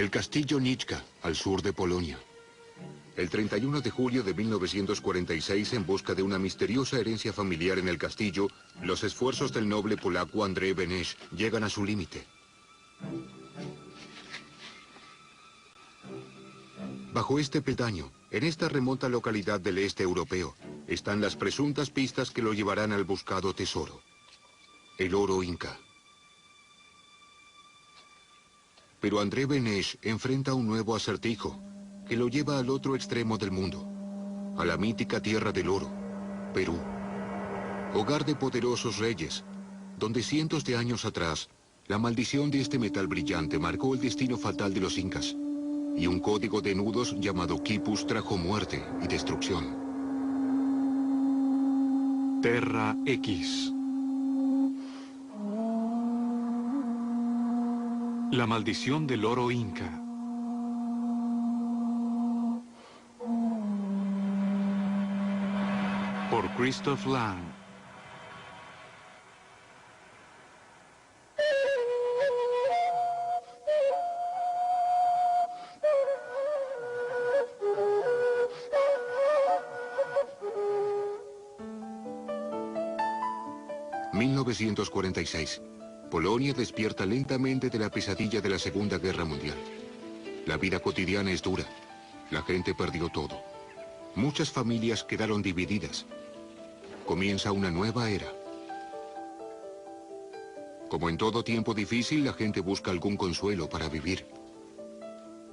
El castillo Niczka, al sur de Polonia. El 31 de julio de 1946, en busca de una misteriosa herencia familiar en el castillo, los esfuerzos del noble polaco Andrzej Beneš llegan a su límite. Bajo este peldaño, en esta remota localidad del este europeo, están las presuntas pistas que lo llevarán al buscado tesoro. El oro inca. Pero Andrzej Beneš enfrenta un nuevo acertijo que lo lleva al otro extremo del mundo, a la mítica tierra del oro, Perú. Hogar de poderosos reyes, donde cientos de años atrás, la maldición de este metal brillante marcó el destino fatal de los incas, y un código de nudos llamado quipus trajo muerte y destrucción. Terra X. La maldición del oro inca. Por Christoph Lang. ...1946... Polonia despierta lentamente de la pesadilla de la Segunda Guerra Mundial. La vida cotidiana es dura. La gente perdió todo. Muchas familias quedaron divididas. Comienza una nueva era. Como en todo tiempo difícil, la gente busca algún consuelo para vivir.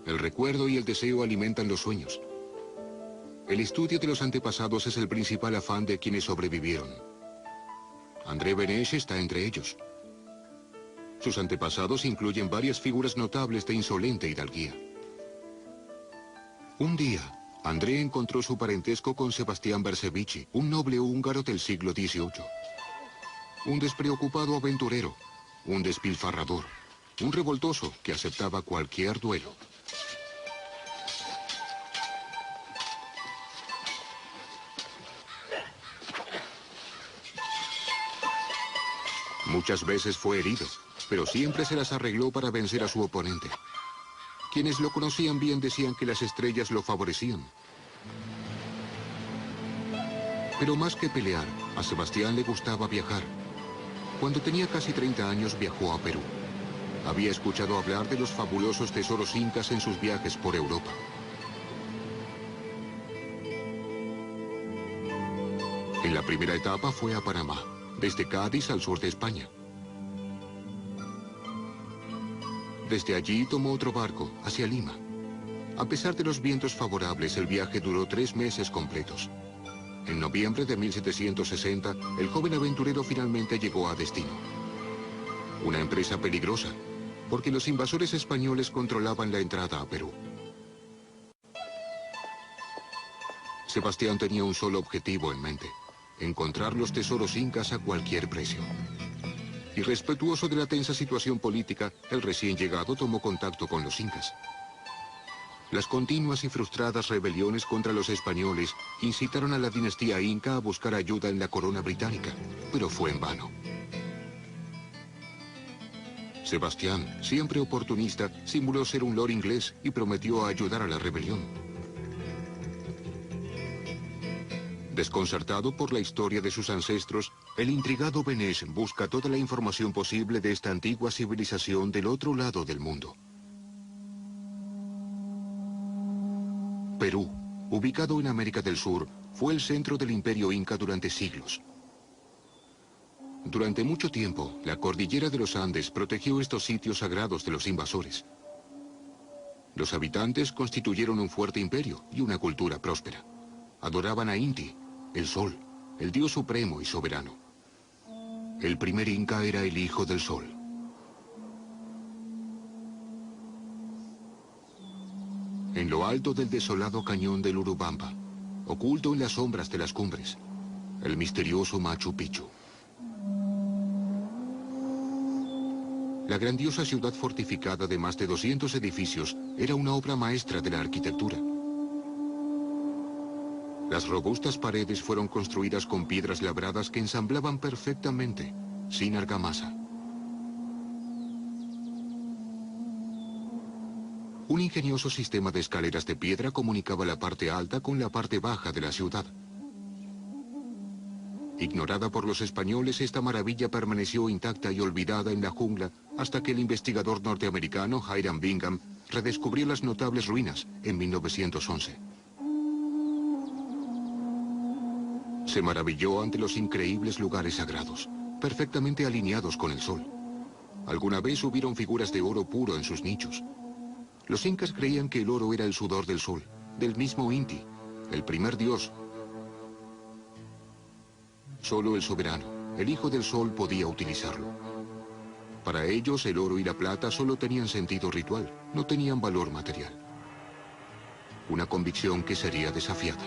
El recuerdo y el deseo alimentan los sueños. El estudio de los antepasados es el principal afán de quienes sobrevivieron. Andrzej Beneš está entre ellos. Sus antepasados incluyen varias figuras notables de insolente hidalguía. Un día, Andrzej encontró su parentesco con Sebastián Bersevichy, un noble húngaro del siglo XVIII. Un despreocupado aventurero, un despilfarrador, un revoltoso que aceptaba cualquier duelo. Muchas veces fue herido, pero siempre se las arregló para vencer a su oponente. Quienes lo conocían bien decían que las estrellas lo favorecían. Pero más que pelear, a Sebastián le gustaba viajar. Cuando tenía casi 30 años viajó a Perú. Había escuchado hablar de los fabulosos tesoros incas en sus viajes por Europa. En la primera etapa fue a Panamá, desde Cádiz al sur de España. Desde allí tomó otro barco, hacia Lima. A pesar de los vientos favorables, el viaje duró 3 meses completos. En noviembre de 1760, el joven aventurero finalmente llegó a destino. Una empresa peligrosa, porque los invasores españoles controlaban la entrada a Perú. Sebastián tenía un solo objetivo en mente: encontrar los tesoros incas a cualquier precio. Irrespetuoso de la tensa situación política, el recién llegado tomó contacto con los incas. Las continuas y frustradas rebeliones contra los españoles incitaron a la dinastía inca a buscar ayuda en la corona británica, pero fue en vano. Sebastián, siempre oportunista, simuló ser un lord inglés y prometió ayudar a la rebelión. Desconcertado por la historia de sus ancestros, el intrigado Beneš busca toda la información posible de esta antigua civilización del otro lado del mundo. Perú, ubicado en América del Sur, fue el centro del imperio inca durante siglos. Durante mucho tiempo, la cordillera de los Andes protegió estos sitios sagrados de los invasores. Los habitantes constituyeron un fuerte imperio y una cultura próspera. Adoraban a Inti, el sol, el dios supremo y soberano. El primer inca era el hijo del sol. En lo alto del desolado cañón del Urubamba, oculto en las sombras de las cumbres, el misterioso Machu Picchu. La grandiosa ciudad fortificada de más de 200 edificios era una obra maestra de la arquitectura. Las robustas paredes fueron construidas con piedras labradas que ensamblaban perfectamente, sin argamasa. Un ingenioso sistema de escaleras de piedra comunicaba la parte alta con la parte baja de la ciudad. Ignorada por los españoles, esta maravilla permaneció intacta y olvidada en la jungla hasta que el investigador norteamericano Hiram Bingham redescubrió las notables ruinas en 1911. Se maravilló ante los increíbles lugares sagrados, perfectamente alineados con el sol. Alguna vez hubieron figuras de oro puro en sus nichos. Los incas creían que el oro era el sudor del sol, del mismo Inti, el primer dios. Solo el soberano, el hijo del sol, podía utilizarlo. Para ellos, el oro y la plata solo tenían sentido ritual, no tenían valor material. Una convicción que sería desafiada.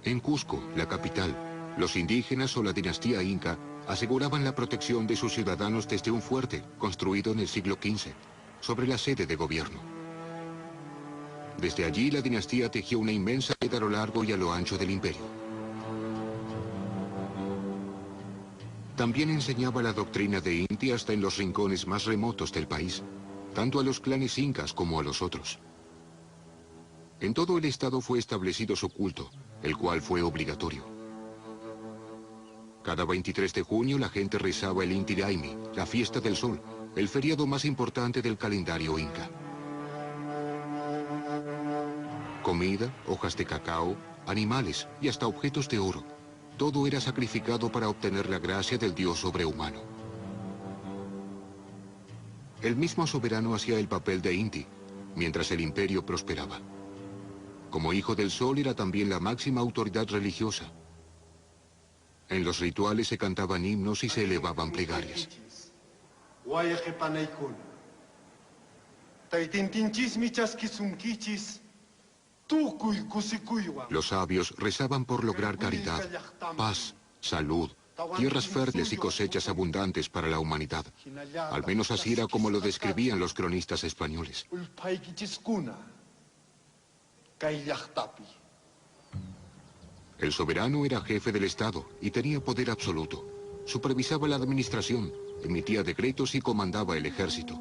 En Cusco, la capital, los indígenas o la dinastía inca aseguraban la protección de sus ciudadanos desde un fuerte construido en el siglo XV, sobre la sede de gobierno. Desde allí, la dinastía tejió una inmensa red a lo largo y a lo ancho del imperio. También enseñaba la doctrina de Inti hasta en los rincones más remotos del país, tanto a los clanes incas como a los otros. En todo el estado fue establecido su culto, el cual fue obligatorio. Cada 23 de junio la gente rezaba el Inti Raymi, la fiesta del sol, el feriado más importante del calendario inca. Comida, hojas de cacao, animales y hasta objetos de oro. Todo era sacrificado para obtener la gracia del dios sobrehumano. El mismo soberano hacía el papel de Inti, mientras el imperio prosperaba. Como hijo del sol era también la máxima autoridad religiosa. En los rituales se cantaban himnos y se elevaban plegarias. Los sabios rezaban por lograr caridad, paz, salud, tierras fértiles y cosechas abundantes para la humanidad. Al menos así era como lo describían los cronistas españoles. El soberano era jefe del Estado y tenía poder absoluto. Supervisaba la administración, emitía decretos y comandaba el ejército.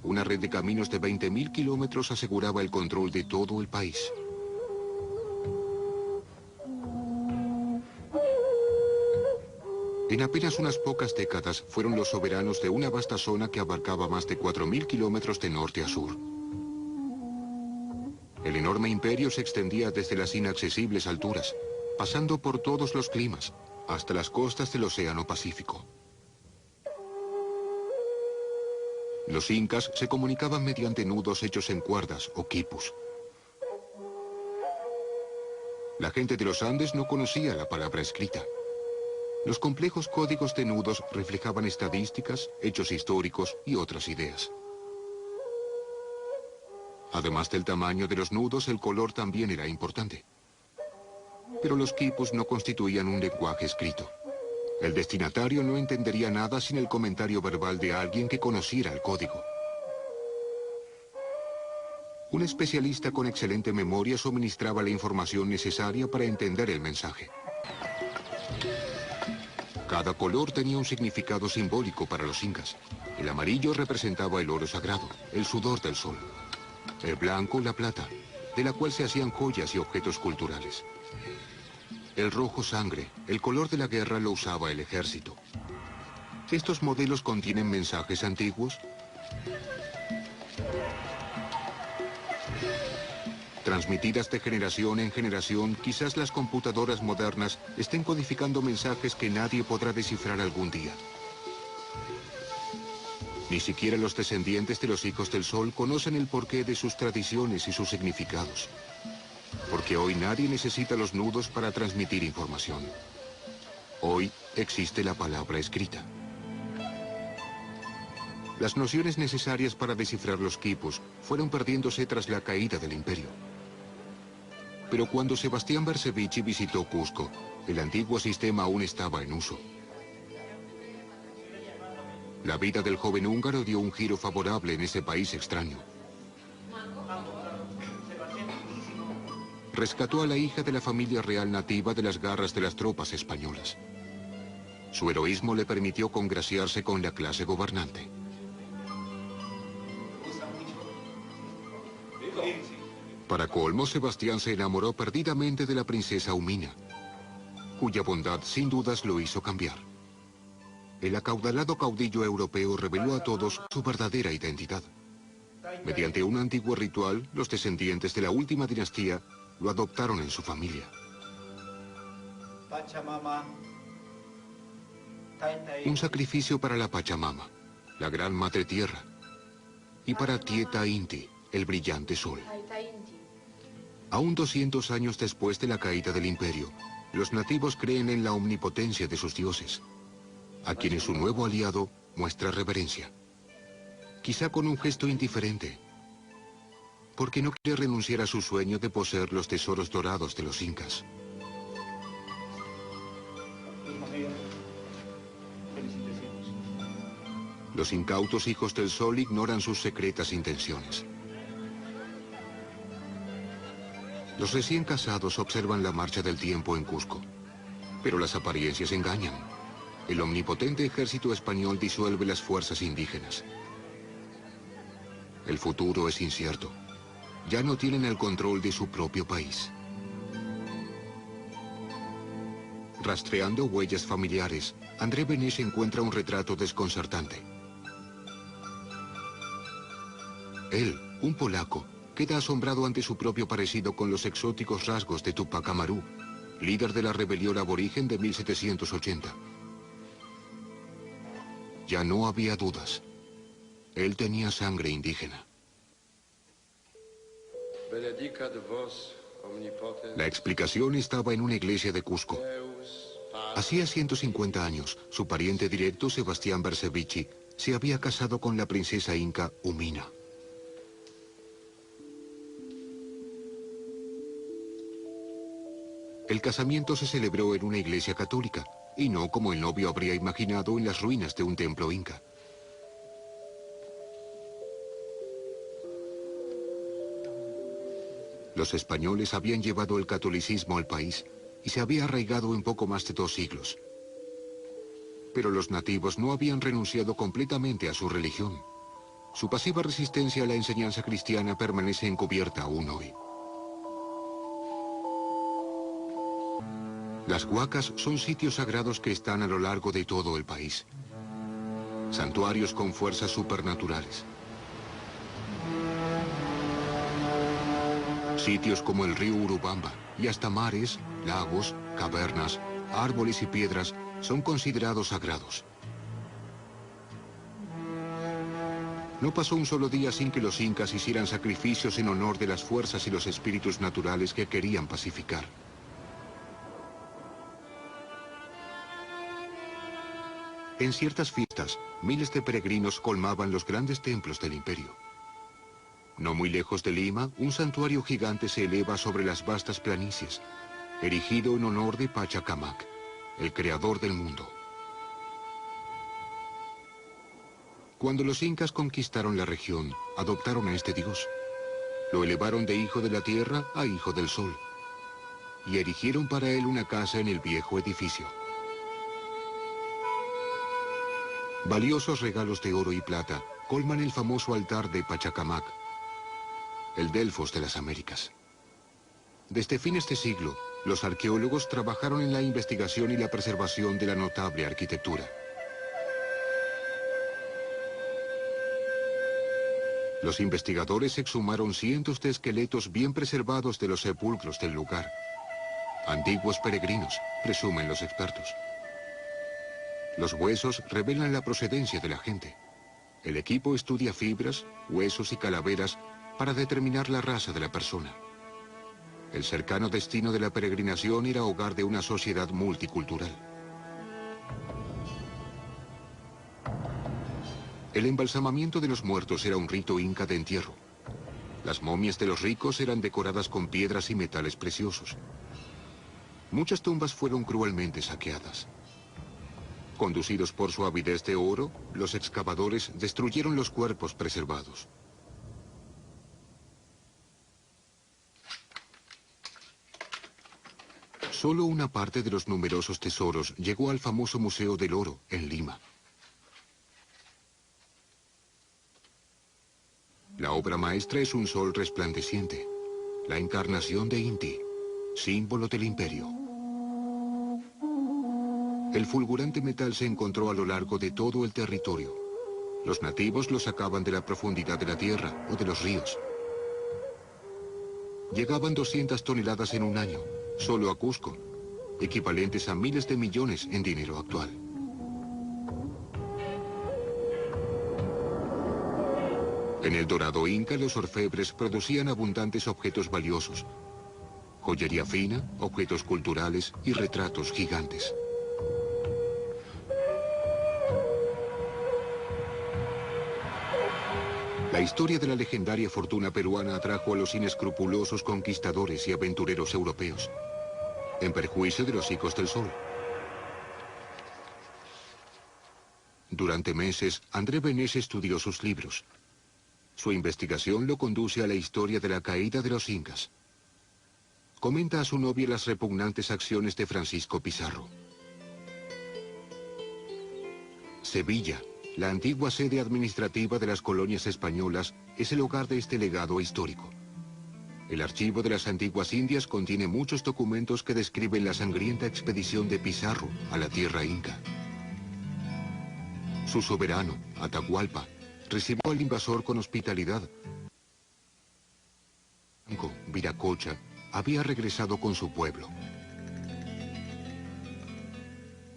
Una red de caminos de 20.000 kilómetros aseguraba el control de todo el país. En apenas unas pocas décadas fueron los soberanos de una vasta zona que abarcaba más de 4.000 kilómetros de norte a sur. El enorme imperio se extendía desde las inaccesibles alturas, pasando por todos los climas, hasta las costas del Océano Pacífico. Los incas se comunicaban mediante nudos hechos en cuerdas o quipus. La gente de los Andes no conocía la palabra escrita. Los complejos códigos de nudos reflejaban estadísticas, hechos históricos y otras ideas. Además del tamaño de los nudos, el color también era importante. Pero los quipus no constituían un lenguaje escrito. El destinatario no entendería nada sin el comentario verbal de alguien que conociera el código. Un especialista con excelente memoria suministraba la información necesaria para entender el mensaje. Cada color tenía un significado simbólico para los incas. El amarillo representaba el oro sagrado, el sudor del sol. El blanco, la plata, de la cual se hacían joyas y objetos culturales. El rojo, sangre, el color de la guerra, lo usaba el ejército. ¿Estos modelos contienen mensajes antiguos? Transmitidas de generación en generación, quizás las computadoras modernas estén codificando mensajes que nadie podrá descifrar algún día. Ni siquiera los descendientes de los hijos del sol conocen el porqué de sus tradiciones y sus significados. Porque hoy nadie necesita los nudos para transmitir información. Hoy existe la palabra escrita. Las nociones necesarias para descifrar los quipus fueron perdiéndose tras la caída del imperio. Pero cuando Sebastián Bersevich visitó Cusco, el antiguo sistema aún estaba en uso. La vida del joven húngaro dio un giro favorable en ese país extraño. Rescató a la hija de la familia real nativa de las garras de las tropas españolas. Su heroísmo le permitió congraciarse con la clase gobernante. Para colmo, Sebastián se enamoró perdidamente de la princesa Umina, cuya bondad sin dudas lo hizo cambiar. El acaudalado caudillo europeo reveló a todos su verdadera identidad. Mediante un antiguo ritual, los descendientes de la última dinastía lo adoptaron en su familia. Un sacrificio para la Pachamama, la gran madre tierra, y para Tieta Inti, el brillante sol. Aún 200 años después de la caída del imperio, los nativos creen en la omnipotencia de sus dioses, a quienes su nuevo aliado muestra reverencia. Quizá con un gesto indiferente, porque no quiere renunciar a su sueño de poseer los tesoros dorados de los incas. Los incautos hijos del sol ignoran sus secretas intenciones. Los recién casados observan la marcha del tiempo en Cusco, pero las apariencias engañan. El omnipotente ejército español disuelve las fuerzas indígenas. El futuro es incierto. Ya no tienen el control de su propio país. Rastreando huellas familiares, André Beneš encuentra un retrato desconcertante. Él, un polaco, queda asombrado ante su propio parecido con los exóticos rasgos de Tupac Amaru, líder de la rebelión aborigen de 1780. Ya no había dudas. Él tenía sangre indígena. La explicación estaba en una iglesia de Cusco. Hacía 150 años, su pariente directo, Sebastián Bercevici, se había casado con la princesa inca Umina. El casamiento se celebró en una iglesia católica, y no como el novio habría imaginado en las ruinas de un templo inca. Los españoles habían llevado el catolicismo al país y se había arraigado en poco más de 2 siglos. Pero los nativos no habían renunciado completamente a su religión. Su pasiva resistencia a la enseñanza cristiana permanece encubierta aún hoy. Las huacas son sitios sagrados que están a lo largo de todo el país. Santuarios con fuerzas supernaturales. Sitios como el río Urubamba y hasta mares, lagos, cavernas, árboles y piedras son considerados sagrados. No pasó un solo día sin que los incas hicieran sacrificios en honor de las fuerzas y los espíritus naturales que querían pacificar. En ciertas fiestas, miles de peregrinos colmaban los grandes templos del imperio. No muy lejos de Lima, un santuario gigante se eleva sobre las vastas planicies, erigido en honor de Pachacamac, el creador del mundo. Cuando los incas conquistaron la región, adoptaron a este dios. Lo elevaron de hijo de la tierra a hijo del sol, y erigieron para él una casa en el viejo edificio. Valiosos regalos de oro y plata colman el famoso altar de Pachacamac, el Delfos de las Américas. Desde fines de siglo, los arqueólogos trabajaron en la investigación y la preservación de la notable arquitectura. Los investigadores exhumaron cientos de esqueletos bien preservados de los sepulcros del lugar. Antiguos peregrinos, presumen los expertos. Los huesos revelan la procedencia de la gente. El equipo estudia fibras, huesos y calaveras para determinar la raza de la persona. El cercano destino de la peregrinación era hogar de una sociedad multicultural. El embalsamamiento de los muertos era un rito inca de entierro. Las momias de los ricos eran decoradas con piedras y metales preciosos. Muchas tumbas fueron cruelmente saqueadas. Conducidos por su avidez de oro, los excavadores destruyeron los cuerpos preservados. Solo una parte de los numerosos tesoros llegó al famoso Museo del Oro, en Lima. La obra maestra es un sol resplandeciente. la encarnación de Inti, símbolo del imperio. El fulgurante metal se encontró a lo largo de todo el territorio. Los nativos lo sacaban de la profundidad de la tierra o de los ríos. Llegaban 200 toneladas en un año, solo a Cusco, equivalentes a miles de millones en dinero actual. En el Dorado Inca, los orfebres producían abundantes objetos valiosos, joyería fina, objetos culturales y retratos gigantes. La historia de la legendaria fortuna peruana atrajo a los inescrupulosos conquistadores y aventureros europeos, en perjuicio de los hijos del sol. Durante meses, André Beneš estudió sus libros. Su investigación lo conduce a la historia de la caída de los incas. Comenta a su novia las repugnantes acciones de Francisco Pizarro. Sevilla, la antigua sede administrativa de las colonias españolas, es el hogar de este legado histórico. El archivo de las antiguas Indias contiene muchos documentos que describen la sangrienta expedición de Pizarro a la tierra inca. Su soberano, Atahualpa, recibió al invasor con hospitalidad. Viracocha había regresado con su pueblo.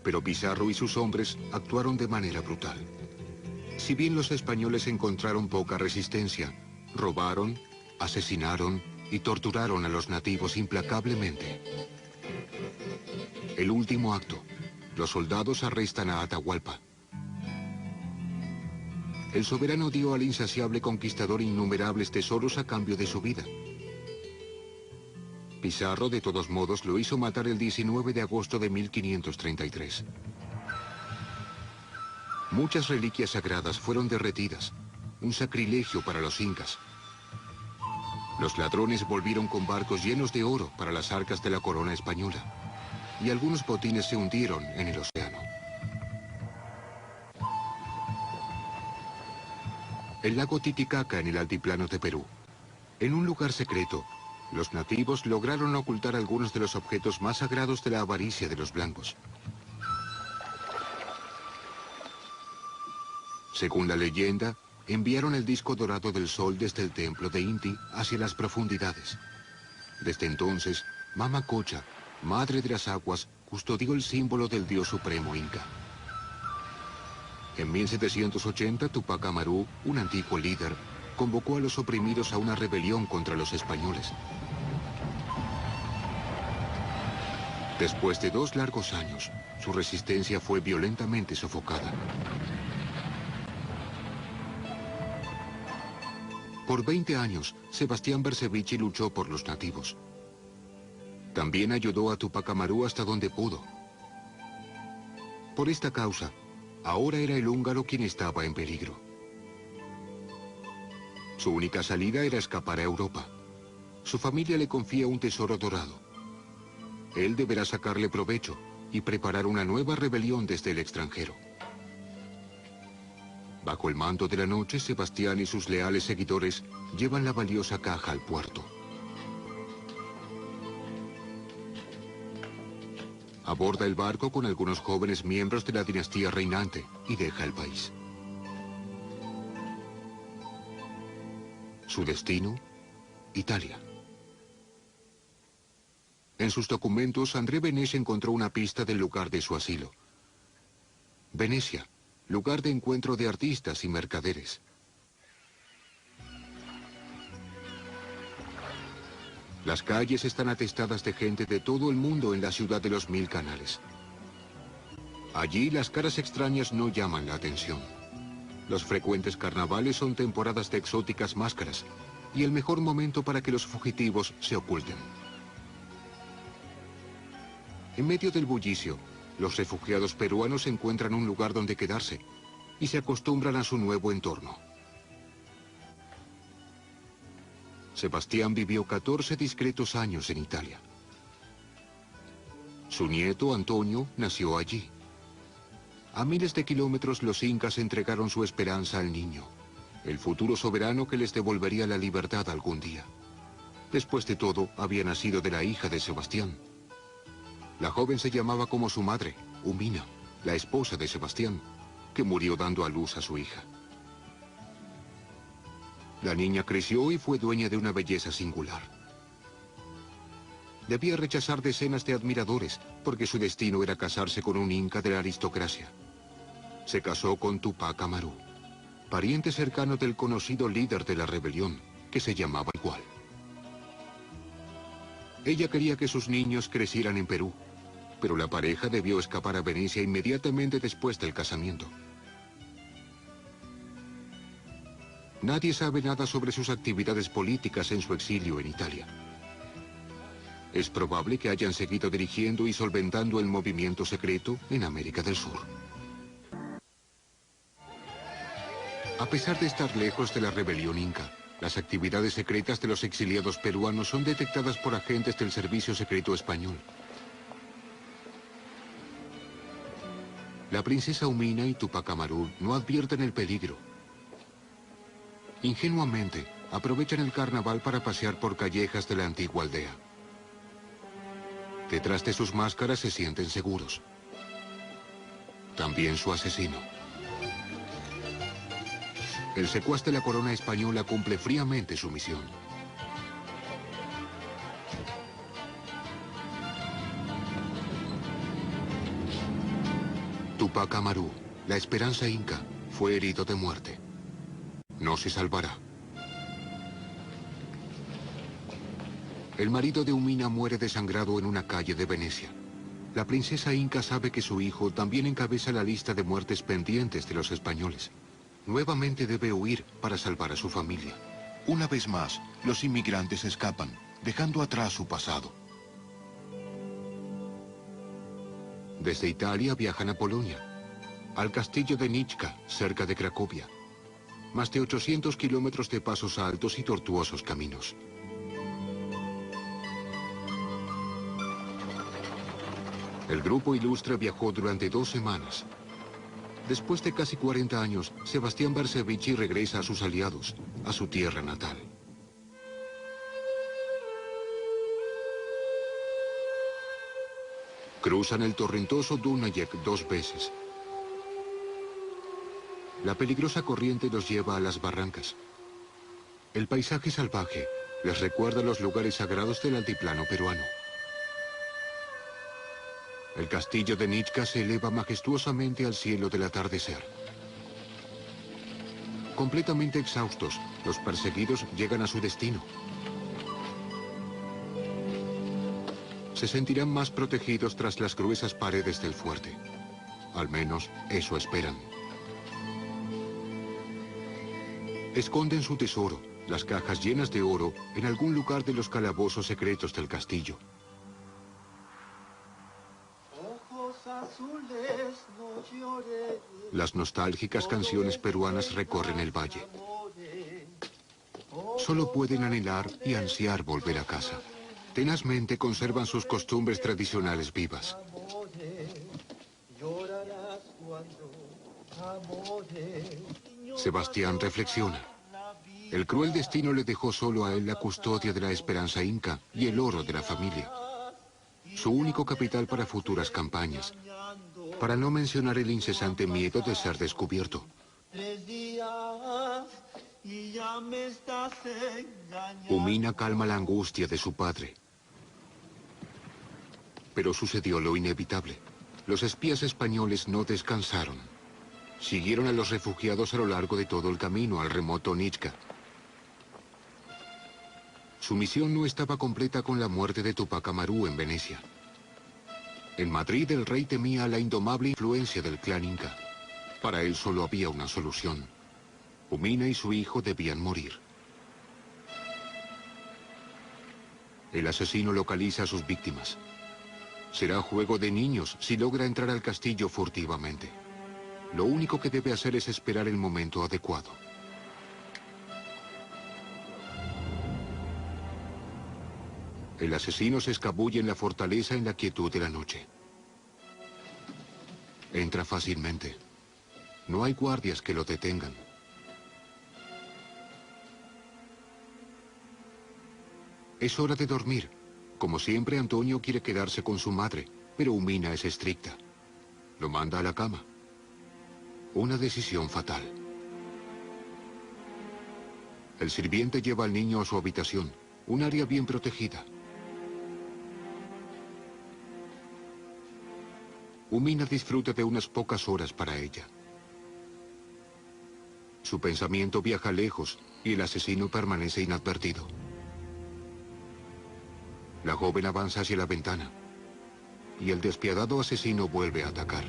Pero Pizarro y sus hombres actuaron de manera brutal. Si bien los españoles encontraron poca resistencia, robaron, asesinaron y torturaron a los nativos implacablemente. El último acto, los soldados arrestan a Atahualpa. El soberano dio al insaciable conquistador innumerables tesoros a cambio de su vida. Pizarro, de todos modos, lo hizo matar el 19 de agosto de 1533. Muchas reliquias sagradas fueron derretidas, un sacrilegio para los incas. Los ladrones volvieron con barcos llenos de oro para las arcas de la corona española, y algunos botines se hundieron en el océano. El lago Titicaca, en el altiplano de Perú. En un lugar secreto, los nativos lograron ocultar algunos de los objetos más sagrados de la avaricia de los blancos. Según la leyenda, enviaron el disco dorado del sol desde el templo de Inti hacia las profundidades. Desde entonces, Mama Cocha, madre de las aguas, custodió el símbolo del dios supremo inca. En 1780, Tupac Amaru, un antiguo líder, convocó a los oprimidos a una rebelión contra los españoles. Después de 2 largos años, su resistencia fue violentamente sofocada. Por 20 años, Sebastián Bercevichi luchó por los nativos. También ayudó a Tupac Amaru hasta donde pudo. Por esta causa, ahora era el húngaro quien estaba en peligro. Su única salida era escapar a Europa. Su familia le confía un tesoro dorado. Él deberá sacarle provecho y preparar una nueva rebelión desde el extranjero. Bajo el manto de la noche, Sebastián y sus leales seguidores llevan la valiosa caja al puerto. Aborda el barco con algunos jóvenes miembros de la dinastía reinante y deja el país. Su destino, Italia. En sus documentos, André Beneš encontró una pista del lugar de su asilo. Venecia, lugar de encuentro de artistas y mercaderes. Las calles están atestadas de gente de todo el mundo en la ciudad de los 1000 canales. Allí las caras extrañas no llaman la atención. Los frecuentes carnavales son temporadas de exóticas máscaras y el mejor momento para que los fugitivos se oculten. En medio del bullicio, los refugiados peruanos encuentran un lugar donde quedarse y se acostumbran a su nuevo entorno. Sebastián vivió 14 discretos años en Italia. Su nieto, Antonio, nació allí. A miles de kilómetros los incas entregaron su esperanza al niño, el futuro soberano que les devolvería la libertad algún día. Después de todo, había nacido de la hija de Sebastián. La joven se llamaba como su madre, Umina, la esposa de Sebastián, que murió dando a luz a su hija. La niña creció y fue dueña de una belleza singular. Debía rechazar decenas de admiradores, porque su destino era casarse con un inca de la aristocracia. Se casó con Tupac Amaru, pariente cercano del conocido líder de la rebelión, que se llamaba igual. Ella quería que sus niños crecieran en Perú, pero la pareja debió escapar a Venecia inmediatamente después del casamiento. Nadie sabe nada sobre sus actividades políticas en su exilio en Italia. Es probable que hayan seguido dirigiendo y solventando el movimiento secreto en América del Sur. A pesar de estar lejos de la rebelión inca, las actividades secretas de los exiliados peruanos son detectadas por agentes del Servicio Secreto Español. La princesa Umina y Tupac Amaru no advierten el peligro. Ingenuamente, aprovechan el carnaval para pasear por callejas de la antigua aldea. Detrás de sus máscaras se sienten seguros. También su asesino. El secuaz de la corona española cumple fríamente su misión. Tupac Amaru, la esperanza inca, fue herido de muerte. No se salvará. El marido de Umina muere desangrado en una calle de Venecia. La princesa inca sabe que su hijo también encabeza la lista de muertes pendientes de los españoles. Nuevamente debe huir para salvar a su familia. Una vez más, los inmigrantes escapan, dejando atrás su pasado. Desde Italia viajan a Polonia, al castillo de Niczka, cerca de Cracovia. Más de 800 kilómetros de pasos altos y tortuosos caminos. El grupo ilustre viajó durante 2 semanas. Después de casi 40 años, Sebastián Barsevici regresa a sus aliados, a su tierra natal. Cruzan el torrentoso Dunajec 2 veces. La peligrosa corriente los lleva a las barrancas. El paisaje salvaje les recuerda los lugares sagrados del altiplano peruano. El castillo de Niczka se eleva majestuosamente al cielo del atardecer. Completamente exhaustos, los perseguidos llegan a su destino. Se sentirán más protegidos tras las gruesas paredes del fuerte. Al menos, eso esperan. Esconden su tesoro, las cajas llenas de oro, en algún lugar de los calabozos secretos del castillo. Las nostálgicas canciones peruanas recorren el valle. Solo pueden anhelar y ansiar volver a casa. Tenazmente conservan sus costumbres tradicionales vivas. Sebastián reflexiona. El cruel destino le dejó solo a él la custodia de la esperanza inca y el oro de la familia. Su único capital para futuras campañas. Para no mencionar el incesante miedo de ser descubierto. Umina calma la angustia de su padre. Pero sucedió lo inevitable. Los espías españoles no descansaron. Siguieron a los refugiados a lo largo de todo el camino al remoto Niczka. Su misión no estaba completa con la muerte de Tupac Amaru en Venecia. En Madrid el rey temía la indomable influencia del clan inca. Para él solo había una solución. Umina y su hijo debían morir. El asesino localiza a sus víctimas. Será juego de niños si logra entrar al castillo furtivamente. Lo único que debe hacer es esperar el momento adecuado. El asesino se escabulle en la fortaleza en la quietud de la noche. Entra fácilmente. No hay guardias que lo detengan. Es hora de dormir. Como siempre, Antonio quiere quedarse con su madre, pero Umina es estricta. Lo manda a la cama. Una decisión fatal. El sirviente lleva al niño a su habitación, un área bien protegida. Umina disfruta de unas pocas horas para ella. Su pensamiento viaja lejos y el asesino permanece inadvertido. La joven avanza hacia la ventana y el despiadado asesino vuelve a atacar.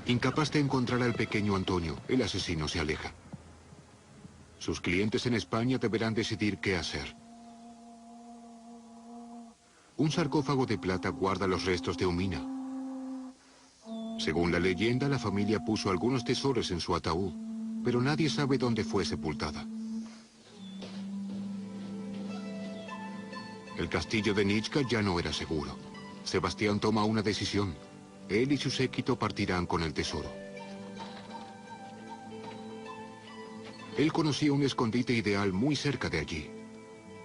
Incapaz de encontrar al pequeño Antonio, el asesino se aleja. Sus clientes en España deberán decidir qué hacer. Un sarcófago de plata guarda los restos de Umina. Según la leyenda, la familia puso algunos tesoros en su ataúd, pero nadie sabe dónde fue sepultada. El castillo de Nitschka ya no era seguro. Sebastián toma una decisión. Él y su séquito partirán con el tesoro. Él conocía un escondite ideal muy cerca de allí.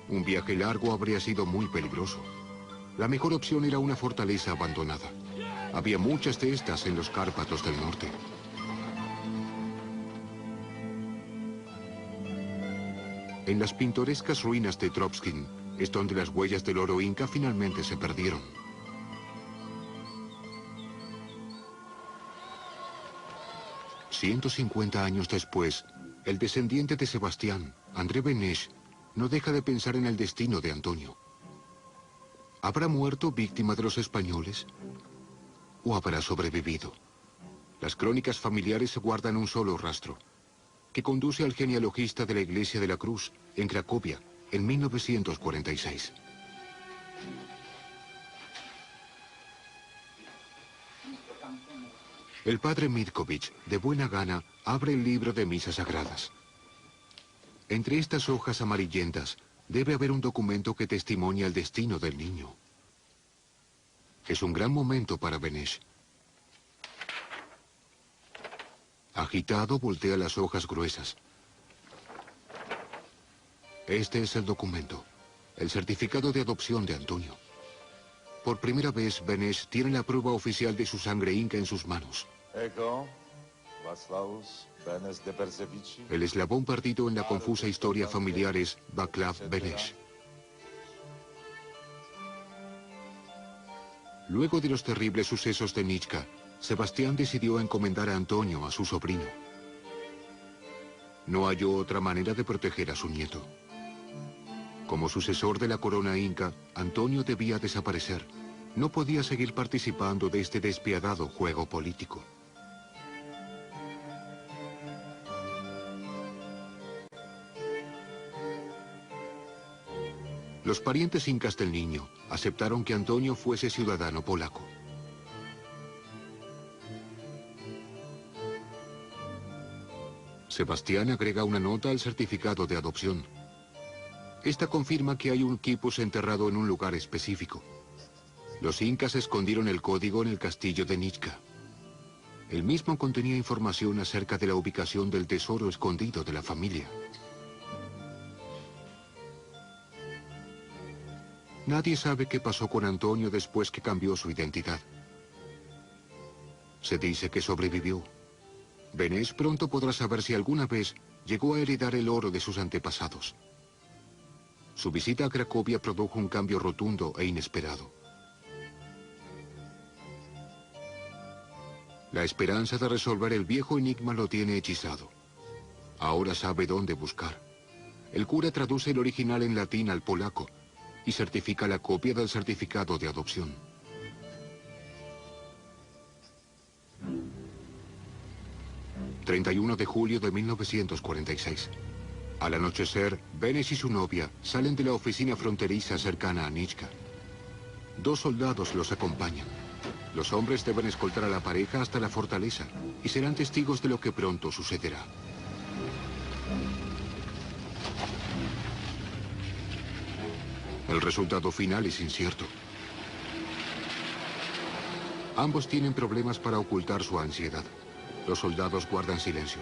Un viaje largo habría sido muy peligroso. La mejor opción era una fortaleza abandonada. Había muchas de estas en los Cárpatos del norte. En las pintorescas ruinas de Troppskin es donde las huellas del oro inca finalmente se perdieron. $150 años después, el descendiente de Sebastián, André Beneš, no deja de pensar en el destino de Antonio. ¿Habrá muerto víctima de los españoles? ¿O habrá sobrevivido? Las crónicas familiares guardan un solo rastro, que conduce al genealogista de la Iglesia de la Cruz, en Cracovia, en 1946. El padre Mitkovic, de buena gana, abre el libro de misas sagradas. Entre estas hojas amarillentas debe haber un documento que testimonia el destino del niño. Es un gran momento para Beneš. Agitado, voltea las hojas gruesas. Este es el documento, el certificado de adopción de Antonio. Por primera vez, Beneš tiene la prueba oficial de su sangre inca en sus manos. El eslabón perdido en la confusa historia familiar es Václav Beneš. Luego de los terribles sucesos de Nitschka, Sebastián decidió encomendar a Antonio a su sobrino. No halló otra manera de proteger a su nieto. Como sucesor de la corona inca, Antonio debía desaparecer. No podía seguir participando de este despiadado juego político. Los parientes incas del niño aceptaron que Antonio fuese ciudadano polaco. Sebastián agrega una nota al certificado de adopción. Esta confirma que hay un quipus enterrado en un lugar específico. Los incas escondieron el código en el castillo de Nitschka. El mismo contenía información acerca de la ubicación del tesoro escondido de la familia. Nadie sabe qué pasó con Antonio después que cambió su identidad. Se dice que sobrevivió. Beneš pronto podrá saber si alguna vez llegó a heredar el oro de sus antepasados. Su visita a Cracovia produjo un cambio rotundo e inesperado. La esperanza de resolver el viejo enigma lo tiene hechizado. Ahora sabe dónde buscar. El cura traduce el original en latín al polaco y certifica la copia del certificado de adopción. ...31 de julio de 1946. Al anochecer, Beneš y su novia salen de la oficina fronteriza cercana a Nitschka. 2 soldados los acompañan. Los hombres deben escoltar a la pareja hasta la fortaleza y serán testigos de lo que pronto sucederá. El resultado final es incierto. Ambos tienen problemas para ocultar su ansiedad. Los soldados guardan silencio.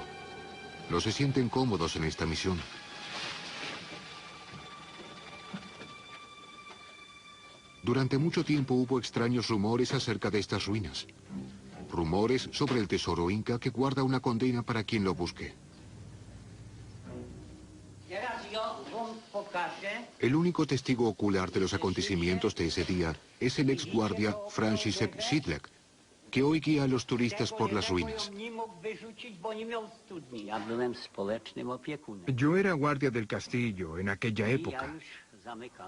No se sienten cómodos en esta misión. Durante mucho tiempo hubo extraños rumores acerca de estas ruinas. Rumores sobre el tesoro inca que guarda una condena para quien lo busque. El único testigo ocular de los acontecimientos de ese día es el ex guardia Franciszek Szydlek, que hoy guía a los turistas por las ruinas. Yo era guardia del castillo en aquella época.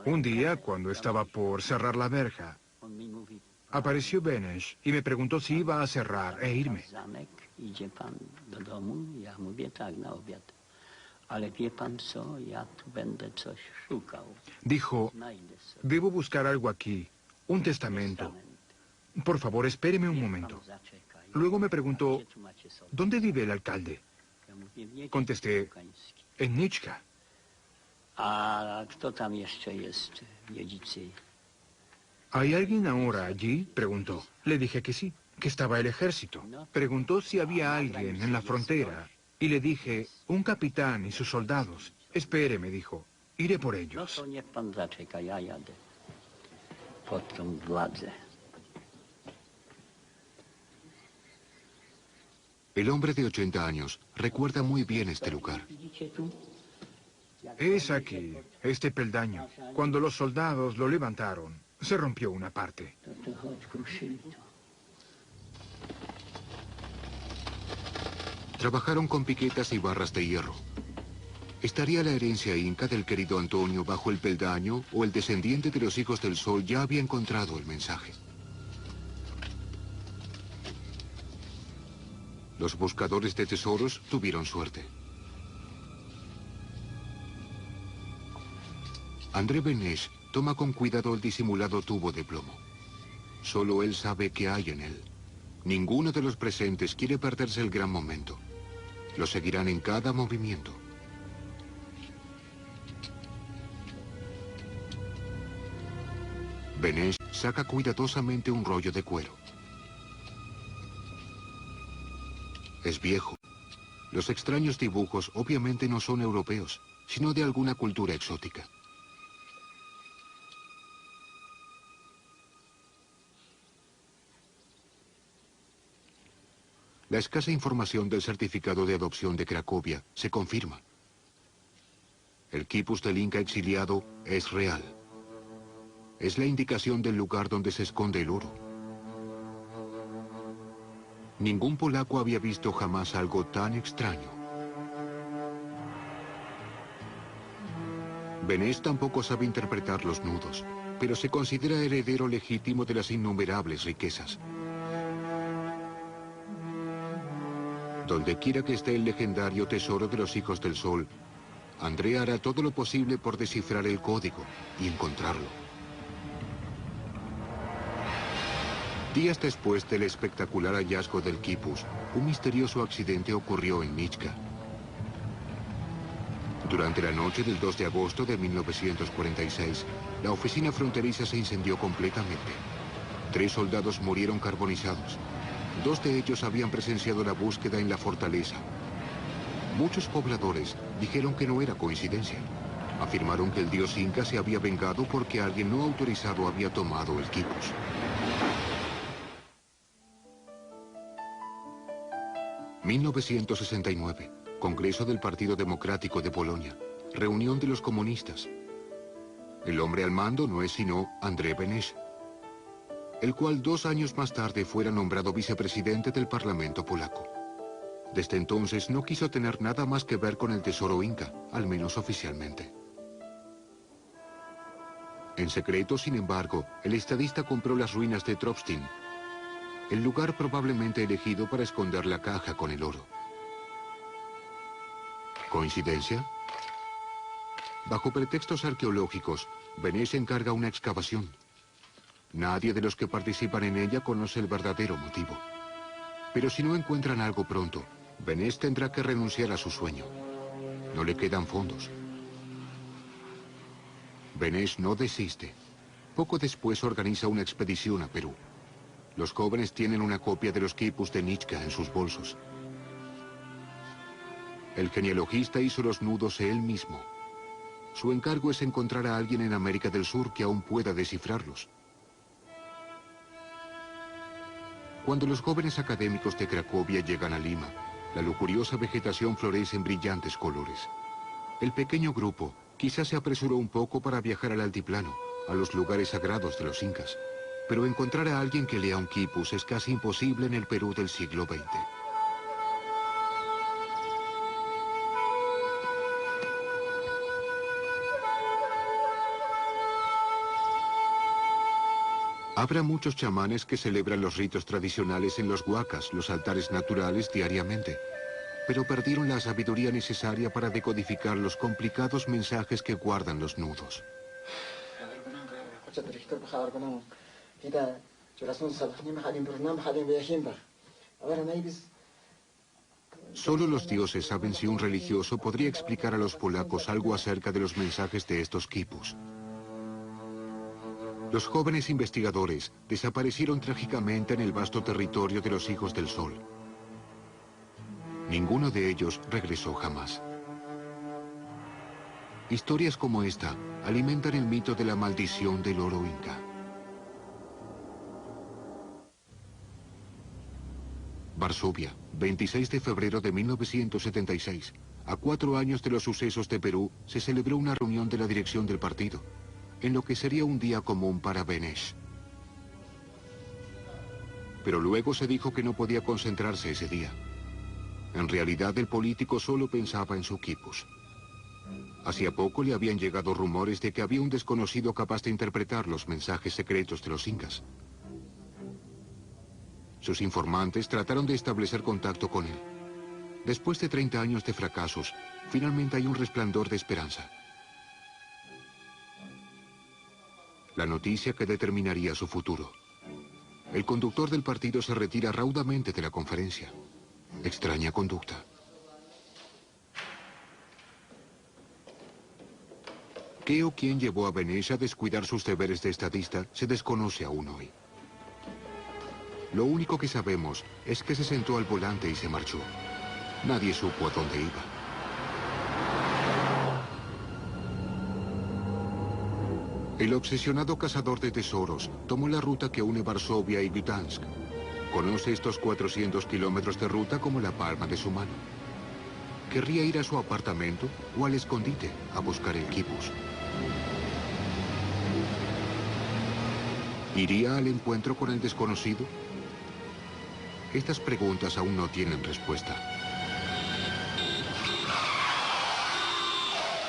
Un día, cuando estaba por cerrar la verja, apareció Beneš y me preguntó si iba a cerrar e irme. Dijo, debo buscar algo aquí, un testamento. Por favor, espéreme un momento. Luego me preguntó, ¿dónde vive el alcalde? Contesté, en Niczka. ¿Hay alguien ahora allí? Preguntó. Le dije que sí, que estaba el ejército. Preguntó si había alguien en la frontera. Y le dije, un capitán y sus soldados. Espere, me dijo, iré por ellos. El hombre de 80 años recuerda muy bien este lugar. Es aquí, este peldaño. Cuando los soldados lo levantaron, se rompió una parte. Trabajaron con piquetas y barras de hierro. ¿Estaría la herencia inca del querido Antonio bajo el peldaño o el descendiente de los hijos del sol ya había encontrado el mensaje? Los buscadores de tesoros tuvieron suerte. André Beneš toma con cuidado el disimulado tubo de plomo. Solo él sabe qué hay en él. Ninguno de los presentes quiere perderse el gran momento. Lo seguirán en cada movimiento. Beneš saca cuidadosamente un rollo de cuero. Es viejo. Los extraños dibujos obviamente no son europeos, sino de alguna cultura exótica. La escasa información del certificado de adopción de Cracovia se confirma. El quipus del Inca exiliado es real. Es la indicación del lugar donde se esconde el oro. Ningún polaco había visto jamás algo tan extraño. Beneš tampoco sabe interpretar los nudos, pero se considera heredero legítimo de las innumerables riquezas. Donde quiera que esté el legendario tesoro de los hijos del sol, André hará todo lo posible por descifrar el código y encontrarlo. Días después del espectacular hallazgo del quipus, un misterioso accidente ocurrió en Niczka. Durante la noche del 2 de agosto de 1946, la oficina fronteriza se incendió completamente. 3 soldados murieron carbonizados. 2 de ellos habían presenciado la búsqueda en la fortaleza. Muchos pobladores dijeron que no era coincidencia. Afirmaron que el dios inca se había vengado porque alguien no autorizado había tomado el quipus. ...1969... Congreso del Partido Democrático de Polonia. Reunión de los comunistas. El hombre al mando no es sino André Beneš, el cual 2 años más tarde fuera nombrado vicepresidente del Parlamento polaco. Desde entonces no quiso tener nada más que ver con el tesoro inca, al menos oficialmente. En secreto, sin embargo, el estadista compró las ruinas de Trobstin, el lugar probablemente elegido para esconder la caja con el oro. ¿Coincidencia? Bajo pretextos arqueológicos, Beneš encarga una excavación. Nadie de los que participan en ella conoce el verdadero motivo. Pero si no encuentran algo pronto, Beneš tendrá que renunciar a su sueño. No le quedan fondos. Beneš no desiste. Poco después organiza una expedición a Perú. Los jóvenes tienen una copia de los quipus de Nichca en sus bolsos. El genealogista hizo los nudos él mismo. Su encargo es encontrar a alguien en América del Sur que aún pueda descifrarlos. Cuando los jóvenes académicos de Cracovia llegan a Lima, la lujuriosa vegetación florece en brillantes colores. El pequeño grupo quizás se apresuró un poco para viajar al altiplano, a los lugares sagrados de los incas. Pero encontrar a alguien que lea un quipus es casi imposible en el Perú del siglo XX. Habrá muchos chamanes que celebran los ritos tradicionales en los huacas, los altares naturales, diariamente. Pero perdieron la sabiduría necesaria para decodificar los complicados mensajes que guardan los nudos. Solo los dioses saben si un religioso podría explicar a los polacos algo acerca de los mensajes de estos quipus. Los jóvenes investigadores desaparecieron trágicamente en el vasto territorio de los Hijos del Sol. Ninguno de ellos regresó jamás. Historias como esta alimentan el mito de la maldición del oro inca. Varsovia, 26 de febrero de 1976. A 4 años de los sucesos de Perú, se celebró una reunión de la dirección del partido, en lo que sería un día común para Beneš. Pero luego se dijo que no podía concentrarse ese día. En realidad, el político solo pensaba en su quipus. Hacía poco le habían llegado rumores de que había un desconocido capaz de interpretar los mensajes secretos de los incas. Sus informantes trataron de establecer contacto con él. Después de 30 años de fracasos, finalmente hay un resplandor de esperanza. La noticia que determinaría su futuro. El conductor del partido se retira raudamente de la conferencia. Extraña conducta. ¿Qué o quién llevó a Beneš a descuidar sus deberes de estadista se desconoce aún hoy? Lo único que sabemos es que se sentó al volante y se marchó. Nadie supo a dónde iba. El obsesionado cazador de tesoros tomó la ruta que une Varsovia y Gdansk. Conoce estos 400 kilómetros de ruta como la palma de su mano. ¿Querría ir a su apartamento o al escondite a buscar el quipus? ¿Iría al encuentro con el desconocido? Estas preguntas aún no tienen respuesta.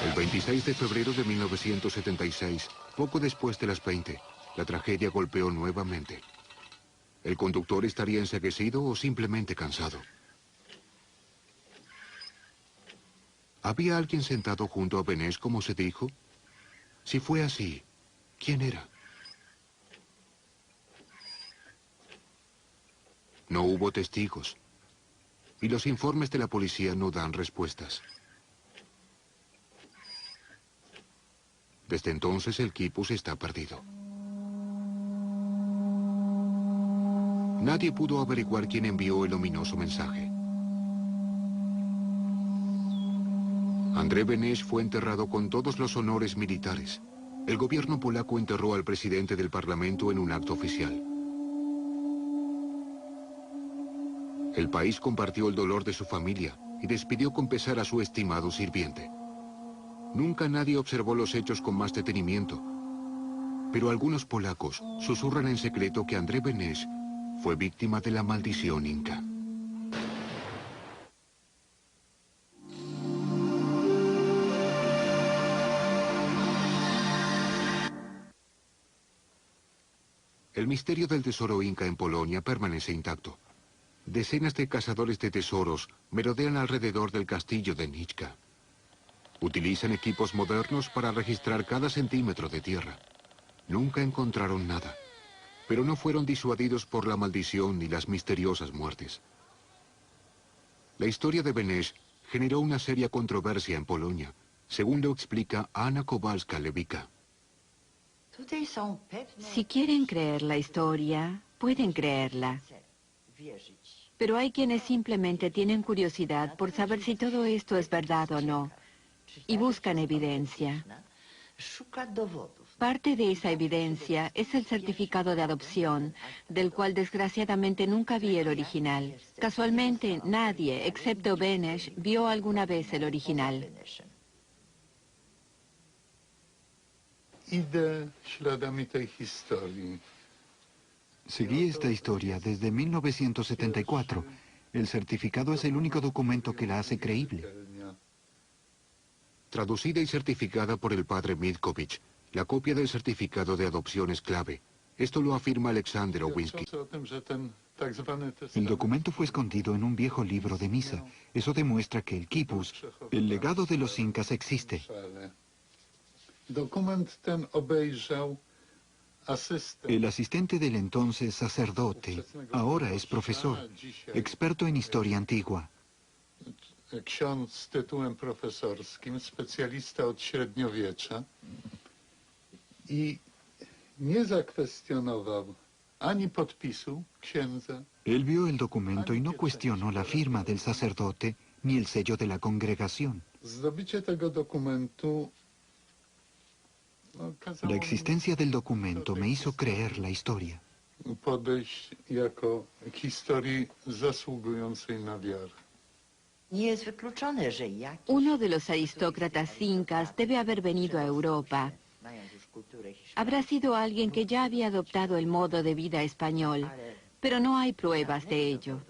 El 26 de febrero de 1976, poco después de las 20, la tragedia golpeó nuevamente. ¿El conductor estaría enceguecido o simplemente cansado? ¿Había alguien sentado junto a Beneš, como se dijo? Si fue así, ¿quién era? No hubo testigos, y los informes de la policía no dan respuestas. Desde entonces el quipus está perdido. Nadie pudo averiguar quién envió el ominoso mensaje. André Beneš fue enterrado con todos los honores militares. El gobierno polaco enterró al presidente del parlamento en un acto oficial. El país compartió el dolor de su familia y despidió con pesar a su estimado sirviente. Nunca nadie observó los hechos con más detenimiento, pero algunos polacos susurran en secreto que André Beneš fue víctima de la maldición inca. El misterio del tesoro inca en Polonia permanece intacto. Decenas de cazadores de tesoros merodean alrededor del castillo de Nichca. Utilizan equipos modernos para registrar cada centímetro de tierra. Nunca encontraron nada, pero no fueron disuadidos por la maldición ni las misteriosas muertes. La historia de Beneš generó una seria controversia en Polonia, según lo explica Anna Kowalska-Lewicka. Si quieren creer la historia, pueden creerla. Pero hay quienes simplemente tienen curiosidad por saber si todo esto es verdad o no, y buscan evidencia. Parte de esa evidencia es el certificado de adopción, del cual desgraciadamente nunca vi el original. Casualmente, nadie, excepto Beneš, vio alguna vez el original. Idę śladami tej historii. Seguí esta historia desde 1974. El certificado es el único documento que la hace creíble. Traducida y certificada por el padre Mitkovich, la copia del certificado de adopción es clave. Esto lo afirma Alexander Owinski. El documento fue escondido en un viejo libro de misa. Eso demuestra que el quipus, el legado de los incas, existe. Dokument ten obejrzał asystent. El asistente del entonces sacerdote, ahora es profesor, experto en historia antigua. Ksiądz z tytułem profesorskim, specjalista od średniowiecza i nie zakwestionował ani podpisu księdza. Él vio el documento y no cuestionó la firma del sacerdote ni el sello de la congregación. Zdobycie tego dokumentu La existencia del documento me hizo creer la historia. podejść jako historii zasługującej na wiarę. Uno de los aristócratas incas debe haber venido a Europa. Habrá sido alguien que ya había adoptado el modo de vida español, pero no hay pruebas de ello.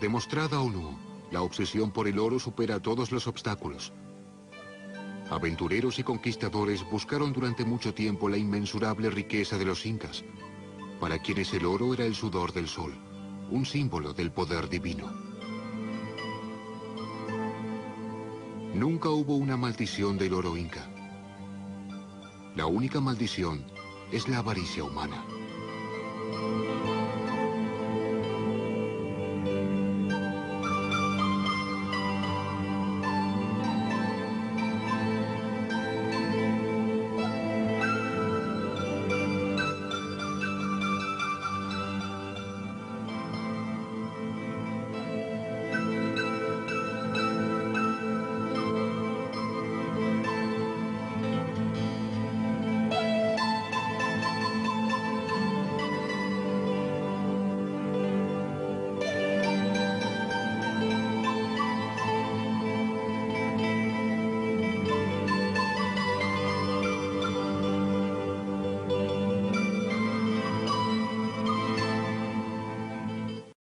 Demostrada o no, la obsesión por el oro supera todos los obstáculos. Aventureros y conquistadores buscaron durante mucho tiempo la inmensurable riqueza de los incas, para quienes el oro era el sudor del sol, un símbolo del poder divino. Nunca hubo una maldición del oro inca. La única maldición es la avaricia humana.